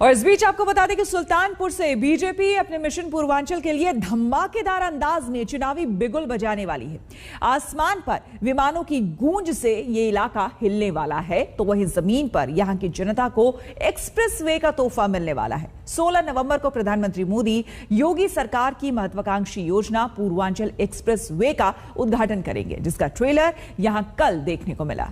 और इस बीच आपको बता दें कि सुल्तानपुर से बीजेपी अपने मिशन पूर्वांचल के लिए धमाकेदार अंदाज में चुनावी बिगुल बजाने वाली है। आसमान पर विमानों की गूंज से ये इलाका हिलने वाला है, तो वहीं जमीन पर यहां की जनता को एक्सप्रेस वे का तोहफा मिलने वाला है। 16 नवंबर को प्रधानमंत्री मोदी योगी सरकार की महत्वाकांक्षी योजना पूर्वांचल एक्सप्रेस वे का उद्घाटन करेंगे, जिसका ट्रेलर यहां कल देखने को मिला।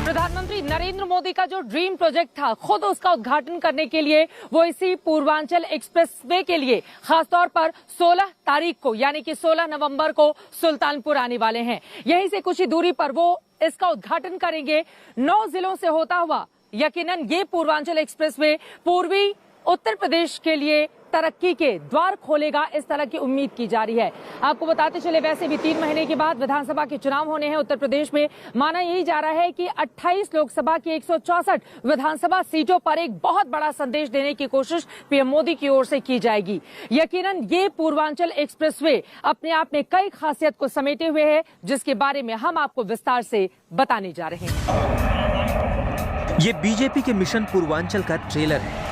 प्रधानमंत्री नरेंद्र मोदी का जो ड्रीम प्रोजेक्ट था, खुद उसका उद्घाटन करने के लिए वो इसी पूर्वांचल एक्सप्रेसवे के लिए खासतौर पर 16 तारीख को यानी कि 16 नवंबर को सुल्तानपुर आने वाले हैं। यहीं से कुछ ही दूरी पर वो इसका उद्घाटन करेंगे। 9 जिलों से होता हुआ यकीनन ये पूर्वांचल एक्सप्रेसवे पूर्वी उत्तर प्रदेश के लिए तरक्की के द्वार खोलेगा, इस तरह की उम्मीद की जा रही है। आपको बताते चले, वैसे भी 3 महीने के बाद विधानसभा के चुनाव होने हैं उत्तर प्रदेश में। माना यही जा रहा है कि 28 लोकसभा की 164 विधानसभा सीटों पर एक बहुत बड़ा संदेश देने की कोशिश पीएम मोदी की ओर से की जाएगी। यकीनन ये पूर्वांचल एक्सप्रेसवे अपने आप में कई खासियत को समेटे हुए है, जिसके बारे में हम आपको विस्तार से बताने जा रहे हैं। ये बीजेपी के मिशन पूर्वांचल का ट्रेलर है।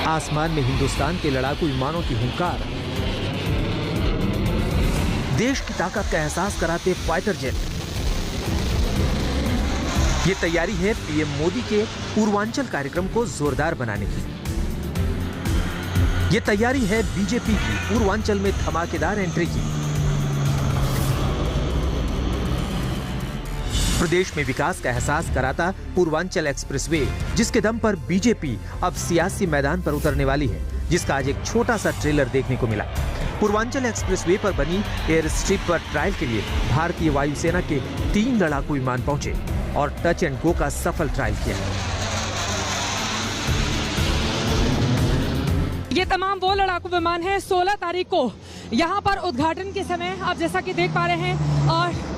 आसमान में हिंदुस्तान के लड़ाकू विमानों की हुंकार, देश की ताकत का एहसास कराते फाइटर जेट। ये तैयारी है पीएम मोदी के पूर्वांचल कार्यक्रम को जोरदार बनाने की। ये तैयारी है बीजेपी की पूर्वांचल में धमाकेदार एंट्री की। प्रदेश में विकास का एहसास कराता पूर्वांचल एक्सप्रेसवे, जिसके दम पर बीजेपी अब सियासी मैदान पर उतरने वाली है, जिसका आज एक छोटा सा ट्रेलर देखने को मिला। पूर्वांचल एक्सप्रेसवे पर बनी एयर स्ट्रिप पर ट्रायल के लिए भारतीय वायुसेना के 3 लड़ाकू विमान पहुंचे और टच एंड गो का सफल ट्रायल किया। ये तमाम वो लड़ाकू विमान है। 16 तारीख को यहाँ पर उद्घाटन के समय आप जैसा कि देख पा रहे हैं,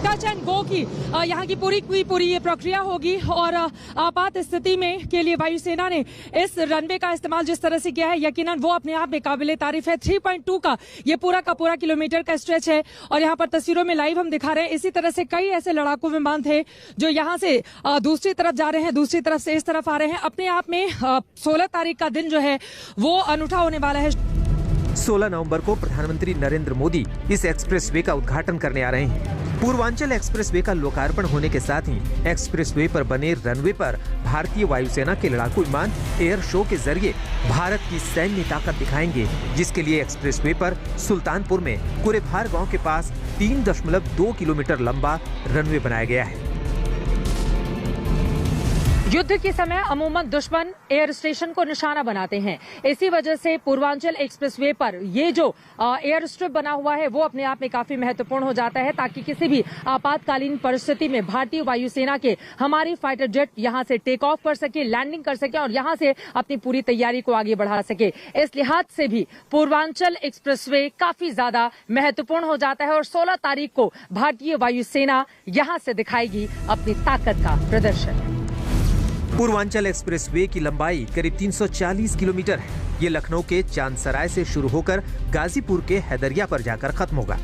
टच एंड गो की यहाँ की पूरी ये प्रक्रिया होगी। और आपात स्थिति में के लिए वायुसेना ने इस रनवे का इस्तेमाल जिस तरह से किया है, यकीनन वो अपने आप में काबिले तारीफ है। 3.2 का ये पूरा किलोमीटर का स्ट्रेच है और यहाँ पर तस्वीरों में लाइव हम दिखा रहे हैं। इसी तरह से कई ऐसे लड़ाकू विमान थे जो यहाँ से दूसरी तरफ जा रहे हैं, दूसरी तरफ से इस तरफ आ रहे हैं। अपने आप में 16 तारीख का दिन जो है वो अनूठा होने वाला है। 16 नवंबर को प्रधानमंत्री नरेंद्र मोदी इस एक्सप्रेसवे का उद्घाटन करने आ रहे हैं। पूर्वांचल एक्सप्रेसवे का लोकार्पण होने के साथ ही एक्सप्रेसवे पर बने रनवे पर भारतीय वायुसेना के लड़ाकू विमान एयर शो के जरिए भारत की सैन्य ताकत दिखाएंगे, जिसके लिए एक्सप्रेसवे पर सुल्तानपुर में कुरेभार गांव के पास 3.2 किलोमीटर लंबा रनवे बनाया गया है। युद्ध के समय अमूमन दुश्मन एयर स्टेशन को निशाना बनाते हैं। इसी वजह से पूर्वांचल एक्सप्रेसवे पर ये जो एयर स्ट्रिप बना हुआ है वो अपने आप में काफी महत्वपूर्ण हो जाता है, ताकि किसी भी आपातकालीन परिस्थिति में भारतीय वायुसेना के हमारी फाइटर जेट यहां से टेक ऑफ कर सके, लैंडिंग कर सके और यहां से अपनी पूरी तैयारी को आगे बढ़ा सके। इस लिहाज से भी पूर्वांचल एक्सप्रेसवे काफी ज्यादा महत्वपूर्ण हो जाता है और 16 तारीख को भारतीय वायुसेना यहां से दिखाएगी अपनी ताकत का प्रदर्शन। पूर्वांचल एक्सप्रेसवे की लंबाई करीब 340 किलोमीटर है। ये लखनऊ के चांदसराय से शुरू होकर गाजीपुर के हैदरिया पर जाकर खत्म होगा।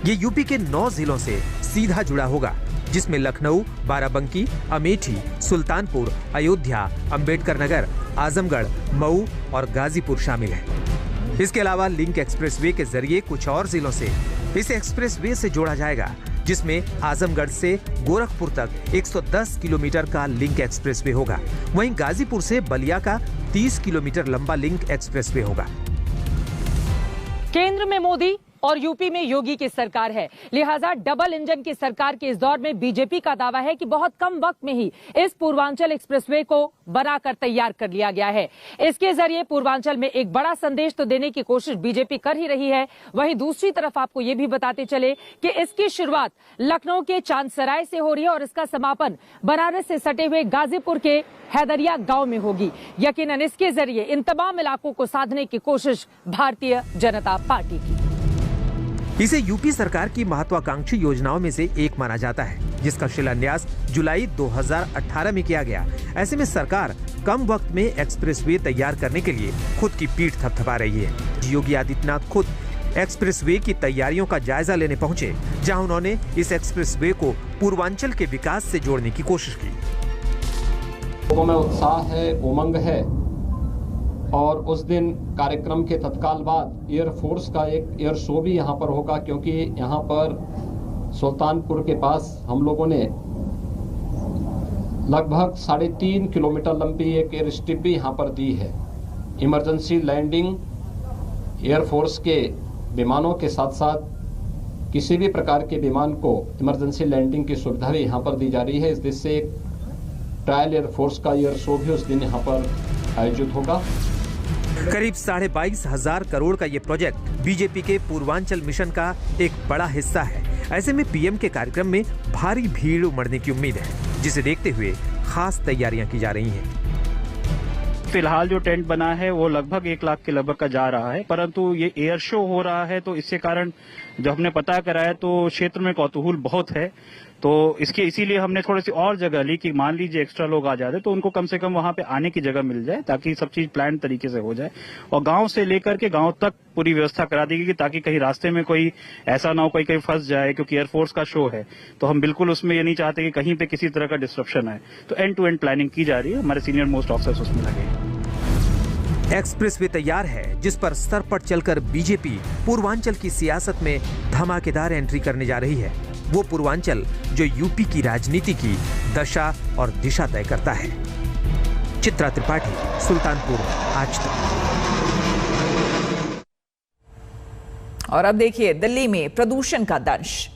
ये यूपी के 9 जिलों से सीधा जुड़ा होगा, जिसमें लखनऊ, बाराबंकी, अमेठी, सुल्तानपुर, अयोध्या, अंबेडकर नगर, आजमगढ़, मऊ और गाजीपुर शामिल है। इसके अलावा लिंक एक्सप्रेसवे के जरिए कुछ और जिलों से इस एक्सप्रेसवे से जोड़ा जाएगा, जिसमें आजमगढ़ से गोरखपुर तक 110 किलोमीटर का लिंक एक्सप्रेसवे होगा। वहीं गाजीपुर से बलिया का 30 किलोमीटर लंबा लिंक एक्सप्रेसवे होगा। केंद्र में मोदी और यूपी में योगी की सरकार है, लिहाजा डबल इंजन की सरकार के इस दौर में बीजेपी का दावा है कि बहुत कम वक्त में ही इस पूर्वांचल एक्सप्रेसवे को बनाकर तैयार कर लिया गया है। इसके जरिए पूर्वांचल में एक बड़ा संदेश तो देने की कोशिश बीजेपी कर ही रही है। वहीं दूसरी तरफ आपको ये भी बताते चले कि इसकी शुरुआत लखनऊ के चांदसराय से हो रही है और इसका समापन बनारस से सटे हुए गाजीपुर के हैदरिया गांव में होगी। यकीनन इसके जरिए इन तमाम इलाकों को साधने की कोशिश भारतीय जनता पार्टी की। इसे यूपी सरकार की महत्वाकांक्षी योजनाओं में से एक माना जाता है, जिसका शिलान्यास जुलाई 2018 में किया गया। ऐसे में सरकार कम वक्त में एक्सप्रेसवे तैयार करने के लिए खुद की पीठ थपथपा रही है। योगी आदित्यनाथ खुद एक्सप्रेसवे की तैयारियों का जायजा लेने पहुंचे, जहां उन्होंने इस एक्सप्रेसवे को पूर्वांचल के विकास से जोड़ने की कोशिश की। लोगों में उत्साह है, उमंग है और उस दिन कार्यक्रम के तत्काल बाद एयरफोर्स का एक एयर शो भी यहाँ पर होगा, क्योंकि यहाँ पर सुल्तानपुर के पास हम लोगों ने लगभग 3.5 किलोमीटर लंबी एक एयर स्ट्रिप भी यहाँ पर दी है। इमरजेंसी लैंडिंग एयरफोर्स के विमानों के साथ साथ किसी भी प्रकार के विमान को इमरजेंसी लैंडिंग की सुविधा भी यहाँ पर दी जा रही है। इस देश से एक ट्रायल एयरफोर्स का एयर शो भी उस दिन यहाँ पर आयोजित होगा। करीब 22,500 करोड़ का ये प्रोजेक्ट बीजेपी के पूर्वांचल मिशन का एक बड़ा हिस्सा है। ऐसे में पीएम के कार्यक्रम में भारी भीड़ उमड़ने की उम्मीद है, जिसे देखते हुए खास तैयारियां की जा रही हैं। फिलहाल जो टेंट बना है वो लगभग 1 लाख के लगभग का जा रहा है, परंतु ये एयर शो हो रहा है तो इसके कारण जब हमने पता कराया तो क्षेत्र में कौतूहल बहुत है। तो इसीलिए हमने थोड़ी सी और जगह ली कि मान लीजिए एक्स्ट्रा लोग आ जाते तो उनको कम से कम वहां पे आने की जगह मिल जाए, ताकि सब चीज प्लान तरीके से हो जाए और गांव से लेकर के गांव तक पूरी व्यवस्था करा दी गई, ताकि कहीं रास्ते में कोई ऐसा ना हो कोई कहीं फंस जाए, क्योंकि एयरफोर्स का शो है तो हम बिल्कुल उसमें ये नहीं चाहते कि कहीं पे किसी तरह का डिस्ट्रप्शन आए। तो एंड टू एंड प्लानिंग की जा रही है, हमारे सीनियर मोस्ट ऑफिसर्स उसमें लगे। एक्सप्रेसवे तैयार है, जिस पर सरपट चलकर बीजेपी पूर्वांचल की सियासत में धमाकेदार एंट्री करने जा रही है। वो पूर्वांचल जो यूपी की राजनीति की दशा और दिशा तय करता है। चित्रा त्रिपाठी, सुल्तानपुर, आज तक। और अब देखिए दिल्ली में प्रदूषण का दंश।